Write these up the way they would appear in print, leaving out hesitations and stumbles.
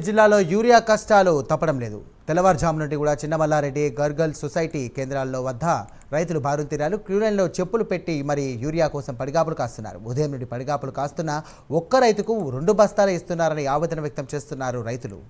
జిల్లాలో యూరియా కష్టాలు తప్పడం లేదు. తెల్లవారుజాము నుండి కూడా చిన్నమల్లారెడ్డి గర్గల్ సొసైటీ కేంద్రాల్లో వద్ద రైతులు బారుతీరాలు. క్యూలైన్లో చెప్పులు పెట్టి మరి యూరియా కోసం పడిగాపులు కాస్తున్నారు. ఉదయం నుండి పడిగాపులు కాస్తున్న ఒక్క రైతుకు 2 బస్తాలు ఇస్తున్నారని ఆవేదన వ్యక్తం చేస్తున్నారు రైతులు.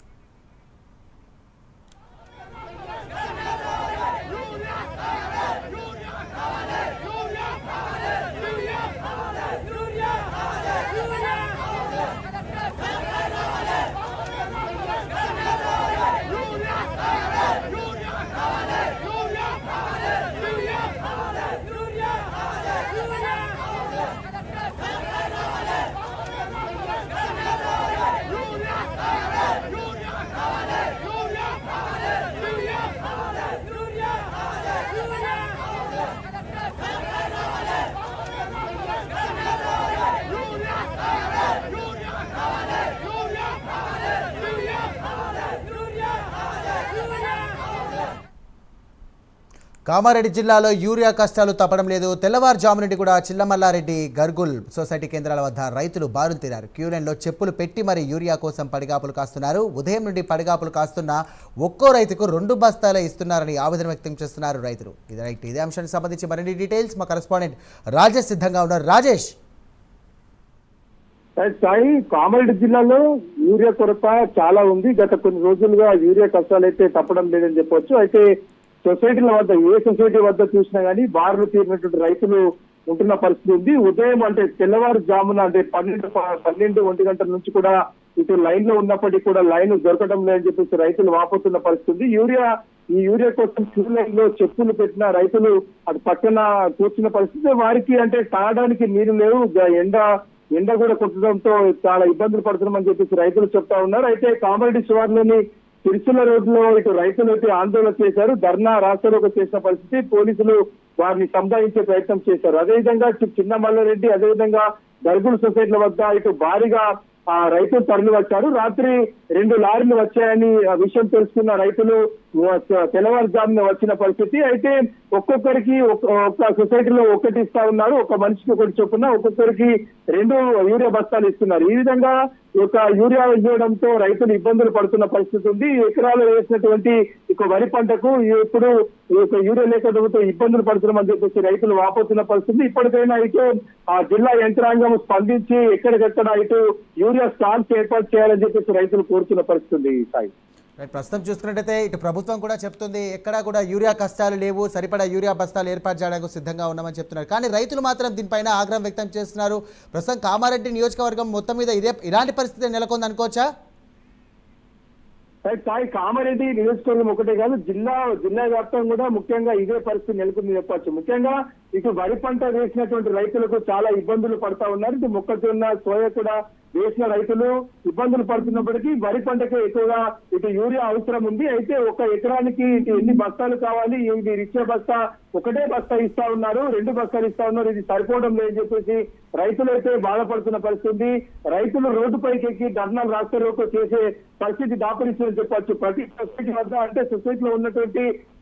కామారెడ్డి జిల్లాలో యూరియా కష్టాలు తప్పడం లేదు. తెల్లవారుజాము నుండి కూడా చిన్నమల్లారెడ్డి గర్గుల్ సొసైటీ కేంద్రాల వద్ద రైతులు బారుతీరారు. క్యూలైన్లో చెప్పులు పెట్టి మరి యూరియా కోసం పడిగాపులు కాస్తున్నారు. ఉదయం నుండి పడిగాపులు కాస్తున్న ఒక్కో రైతుకు 2 బస్తాలే ఇస్తున్నారని ఆవేదన వ్యక్తం చేస్తున్నారు రైతులు. ఇదే అంశానికి సంబంధించి మరిన్ని డీటెయిల్స్ మా కరెస్పాండెంట్ రాజేష్ సిద్ధంగా ఉన్నారు. రాజేష్, సాయి, కామారెడ్డి జిల్లాలో యూరియా కొరత చాలా ఉంది. గత కొన్ని రోజులుగా యూరియా కష్టాలు అయితే తప్పడం లేదని చెప్పవచ్చు. అయితే సొసైటీల వద్ద ఏ సొసైటీ వద్ద చూసినా గానీ బారులు తీరినటువంటి రైతులు ఉంటున్న పరిస్థితి ఉంది. ఉదయం అంటే తెల్లవారుజామున అంటే 12-1 గంటల నుంచి కూడా ఇటు లైన్ లో ఉన్నప్పటికీ కూడా లైన్ దొరకడం లేదని చెప్పేసి రైతులు వాపోతున్న పరిస్థితి. ఈ యూరియా కోసం క్యూ లైన్ లో చెప్పులు పెట్టిన రైతులు అటు పక్కన కూర్చున్న పరిస్థితి. వారికి అంటే తాగడానికి నీరు లేవు, ఎండ కూడా కొట్టడంతో చాలా ఇబ్బందులు పడుతున్నామని చెప్పేసి రైతులు చెప్తా ఉన్నారు. అయితే కామారెడ్డి శివార్లోని సిరిసిల్ల రోడ్లో ఇటు రైతులు అయితే ఆందోళన చేశారు, ధర్నా రాస్తారోకో చేసిన పరిస్థితి. పోలీసులు వారిని సంధానించే ప్రయత్నం చేశారు. అదేవిధంగా చిన్నమల్లారెడ్డి అదేవిధంగా గర్గుల్ సొసైటీల వద్ద ఇటు భారీగా రైతులు తరలి వచ్చారు. రాత్రి 2 లారీలు వచ్చాయని విషయం తెలుసుకున్న రైతులు తెల్లవారుజామున వచ్చిన పరిస్థితి. అయితే ఒక్కొక్కరికి ఒక సొసైటీలో ఒకటి ఇస్తా ఉన్నారు, ఒక మనిషికి ఒకటి చొప్పున ఒక్కొక్కరికి 2 యూరియా బస్తాలు ఇస్తున్నారు. ఈ విధంగా యూరియా ఇవ్వడంతో రైతులు ఇబ్బందులు పడుతున్న పరిస్థితి ఉంది. ఎకరాలు వేసినటువంటి వరి పంటకు ఇప్పుడు యూరియా లేకపోతే ఇబ్బందులు పడుతున్నామని చెప్పేసి రైతులు వాపోతున్న పరిస్థితి. ఇప్పటికైనా ఇటు జిల్లా యంత్రాంగం స్పందించి ఎక్కడికెక్కడ ఇటు యూరియా స్టాల్స్ ఏర్పాటు చేయాలని చెప్పేసి రైతులు కోరుతున్న పరిస్థితి. సాయి, ప్రస్తుతం చూసుకున్నట్టయితే ఇటు ప్రభుత్వం కూడా చెప్తుంది ఎక్కడా కూడా యూరియా కష్టాలు లేవు, సరిపడా యూరియా బస్తాలు ఏర్పాటు చేయడానికి సిద్ధంగా ఉన్నామని చెప్తున్నారు. కానీ రైతులు మాత్రం దీనిపైన ఆగ్రహం వ్యక్తం చేస్తున్నారు. ప్రస్తుతం కామారెడ్డి నియోజకవర్గం మొత్తం మీద ఇలాంటి పరిస్థితి నెలకొంది అనుకోవచ్చా? సాయి, కామారెడ్డి నియోజకవర్గం ఒకటే కాదు, జిల్లా వ్యాప్తంగా కూడా ముఖ్యంగా ఇదే పరిస్థితి నెలకొంది చెప్పచ్చు. ముఖ్యంగా ఇటు వరి పంట వేసినటువంటి రైతులకు చాలా ఇబ్బందులు పడతా ఉన్నారు. ఇటు మొక్కజొన్న, సోయా కూడా వేసిన రైతులు ఇబ్బందులు పడుతున్నప్పటికీ వరి పంటకే ఎక్కువగా ఇటు యూరియా అవసరం ఉంది. అయితే 1 ఎకరానికి ఇటు ఎన్ని బస్తాలు కావాలి, ఇది ఇచ్చే బస్తా ఒకటే బస్తా ఇస్తా ఉన్నారు, 2 బస్తాలు ఇస్తా ఉన్నారు, ఇది సరిపోవడం లేదని చెప్పేసి రైతులు అయితే బాధపడుతున్న పరిస్థితి. రైతులు రోడ్డుపైకి ఎక్కి ధర్నాలు రాస్తారోకో చేసే పరిస్థితి దాపరిస్తుందని చెప్పొచ్చు. ప్రతి సొసైటీ వద్ద అంటే సొసైటీలో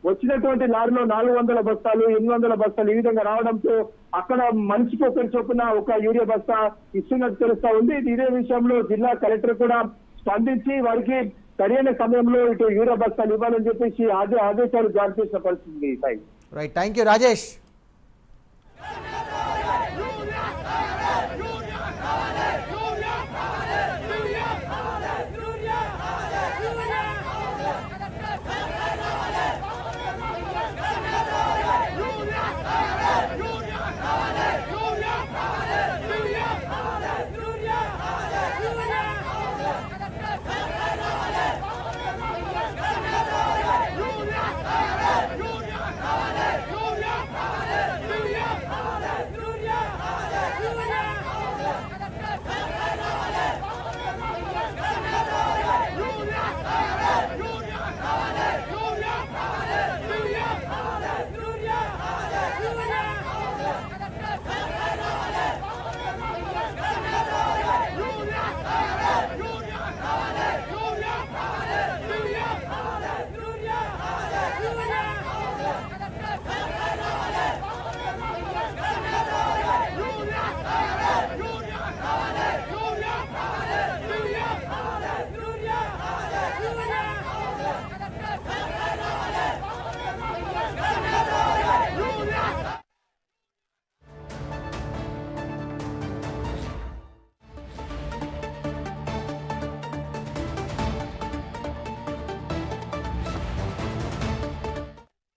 వచ్చినటువంటి లారీలో 400 బస్తాలు 800 బస్తాలు ఈ విధంగా రావడంతో అక్కడ మనిషికి ఒకరి చొప్పున 1 యూరియా బస్తా ఇస్తున్నట్టు తెలుస్తా ఉంది. ఇదే విషయంలో జిల్లా కలెక్టర్ కూడా స్పందించి వారికి సరైన సమయంలో ఇటు యూరియా బస్తాలు ఇవ్వాలని చెప్పేసి ఆదేశాలు జారీ చేసిన పరిస్థితి. Right, thank you Rajesh.